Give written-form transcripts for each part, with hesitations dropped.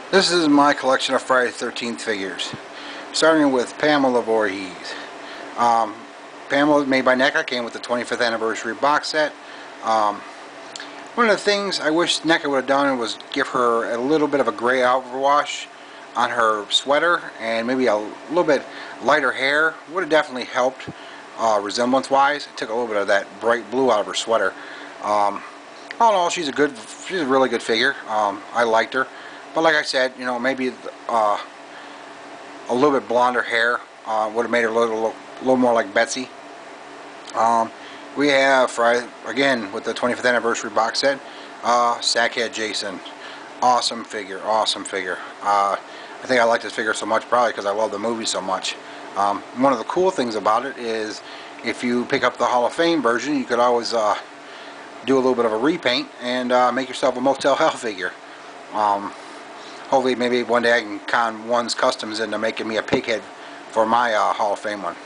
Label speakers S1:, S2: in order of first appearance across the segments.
S1: This is my collection of Friday the 13th figures, starting with Pamela Voorhees. Um, Pamela, made by NECA, came with the 25th anniversary box set. One of the things I wish NECA would have done was give her a little bit of a gray overwash on her sweater and maybe a little bit lighter hair. Would have definitely helped resemblance-wise. It took a little bit of that bright blue out of her sweater. All in all, she's a really good figure. I liked her. But like I said, you know, maybe a little bit blonder hair would have made her a little more like Betsy. We have, again, with the 25th anniversary box set, Sackhead Jason. Awesome figure, awesome figure. I think I like this figure so much probably because I love the movie so much. One of the cool things about it is if you pick up the Hall of Fame version, you could always do a little bit of a repaint and make yourself a Motel Hell figure. Hopefully maybe one day I can con one's customs into making me a pig head for my Hall of Fame one.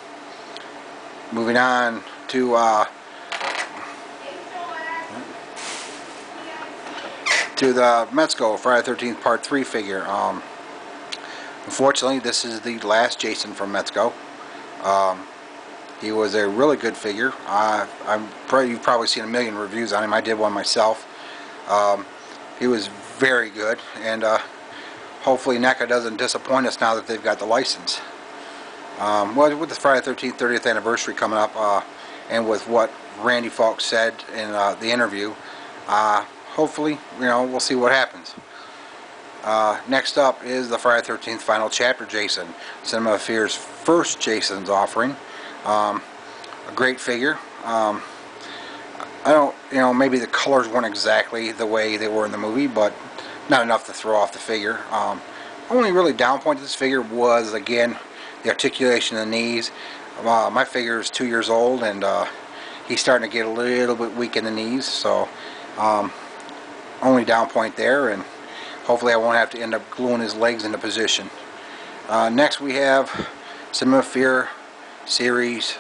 S1: Moving on to the Metzko Friday the 13th Part 3 figure. Unfortunately, this is the last Jason from Metzko. He was a really good figure. You've probably seen a million reviews on him. I did one myself. He was very good, and hopefully NECA doesn't disappoint us now that they've got the license. Well, with the Friday the 13th 30th anniversary coming up, and with what Randy Falk said in the interview, hopefully, you know, we'll see what happens. Next up is the Friday the 13th Final Chapter Jason, Cinema of Fear's first Jason's offering. A great figure. I don't, you know, maybe the colors weren't exactly the way they were in the movie, but not enough to throw off the figure. Only really down point to this figure was, again, the articulation of the knees. My figure is 2 years old, and he's starting to get a little bit weak in the knees, so only down point there, and hopefully I won't have to end up gluing his legs into position. Next we have Cinema of Fear Series,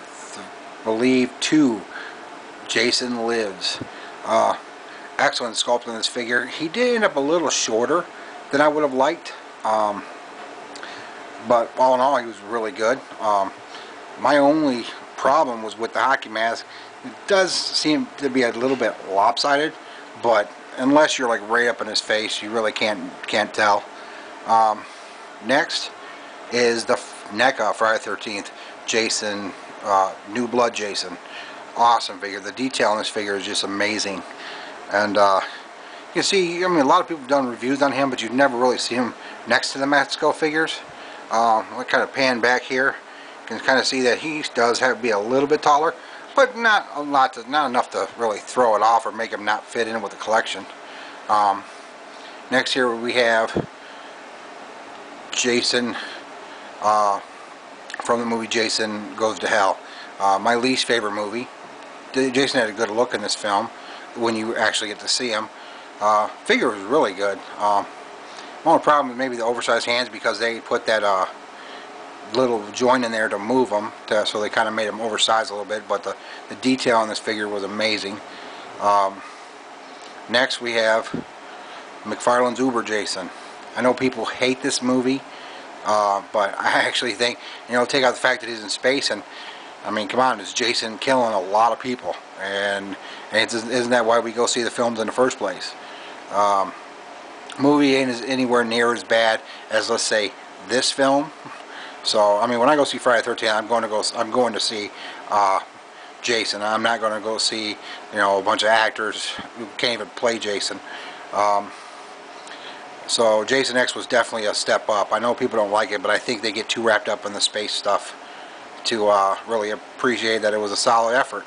S1: believe 2, Jason Lives. Excellent sculpt in this figure. He did end up a little shorter than I would have liked, but all in all he was really good. My only problem was with the hockey mask. It does seem to be a little bit lopsided, but unless you're like right up in his face, you really can't tell. Next is the NECA Friday the 13th Jason, New Blood Jason. Awesome figure. The detail in this figure is just amazing. And you can see, I mean, a lot of people have done reviews on him, but you've never really seen him next to the Metzko figures. I kind of pan back here. You can kind of see that he does have to be a little bit taller, but not enough to really throw it off or make him not fit in with the collection. Next here we have Jason from the movie Jason Goes to Hell. My least favorite movie. Jason had a good look in this film when you actually get to see him. Figure was really good. Only problem is maybe the oversized hands, because they put that little joint in there to move them, so they kind of made him oversized a little bit, but the detail on this figure was amazing. Next we have McFarlane's Uber Jason. I know people hate this movie, but I actually think, you know, take out the fact that he's in space, and I mean, come on, it's Jason killing a lot of people, and isn't that why we go see the films in the first place? Movie ain't anywhere near as bad as, let's say, this film. So I mean, when I go see Friday the 13th, I'm going to see Jason. I'm not going to go see, you know, a bunch of actors who can't even play Jason. So Jason X was definitely a step up. I know people don't like it, but I think they get too wrapped up in the space stuff to really appreciate that it was a solid effort.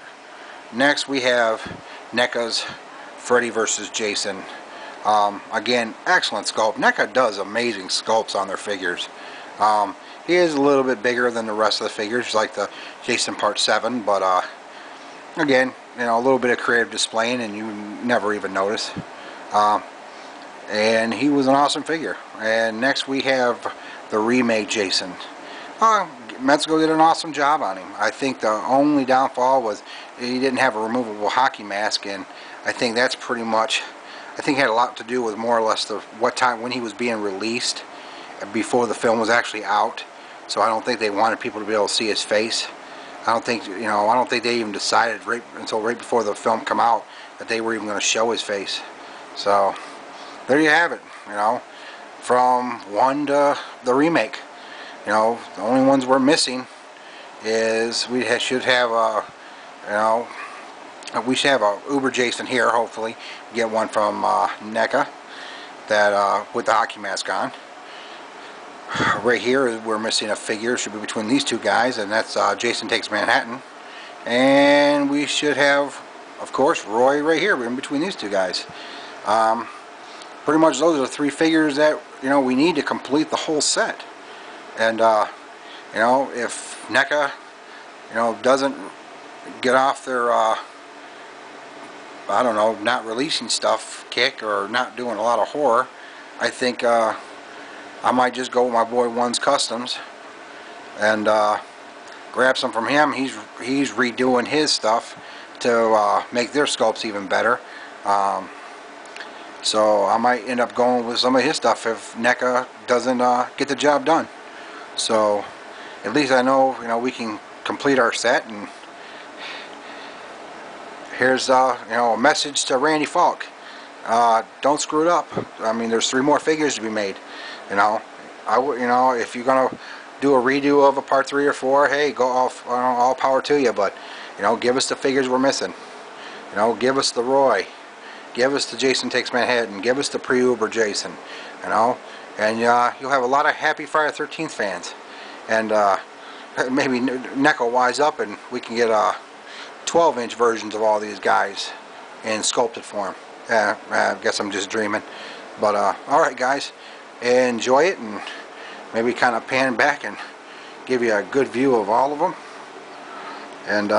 S1: Next we have NECA's Freddy vs. Jason. Again, excellent sculpt. NECA does amazing sculpts on their figures. He is a little bit bigger than the rest of the figures, like the Jason Part 7, but again, you know, a little bit of creative displaying and you never even notice. And he was an awesome figure. And next we have the remake Jason. Metzko did an awesome job on him. I think the only downfall was he didn't have a removable hockey mask, and I think that's pretty much I think it had a lot to do with more or less the what time when he was being released before the film was actually out. So I don't think they wanted people to be able to see his face. I don't think, you know, I don't think they even decided until right before the film come out that they were even going to show his face. So there you have it. You know, from one to the remake. You know, the only ones we're missing is we should have a, you know, we should have a Uber Jason here. Hopefully, get one from NECA that with the hockey mask on. Right here, we're missing a figure. Should be between these two guys, and that's Jason Takes Manhattan. And we should have, of course, Roy right here. We're in between these two guys. Pretty much, those are the three figures that we need to complete the whole set. And if NECA, doesn't get off their I don't know, not releasing stuff kick or not doing a lot of horror, I think I might just go with my boy One's Customs and grab some from him. He's redoing his stuff to make their sculpts even better. So I might end up going with some of his stuff if NECA doesn't get the job done. So at least I know we can complete our set. And here's a message to Randy Falk. Don't screw it up. I mean, there's 3 more figures to be made. If you're gonna do a redo of a part 3 or 4, hey, go off, all power to you. But give us the figures we're missing. Give us the Roy, give us the Jason Takes Manhattan, give us the pre-Uber Jason. And you'll have a lot of happy Friday the 13th fans. And maybe NECA will wise up and we can get 12-inch versions of all these guys in sculpted form. I guess I'm just dreaming. But alright guys, enjoy it, and maybe kind of pan back and give you a good view of all of them. And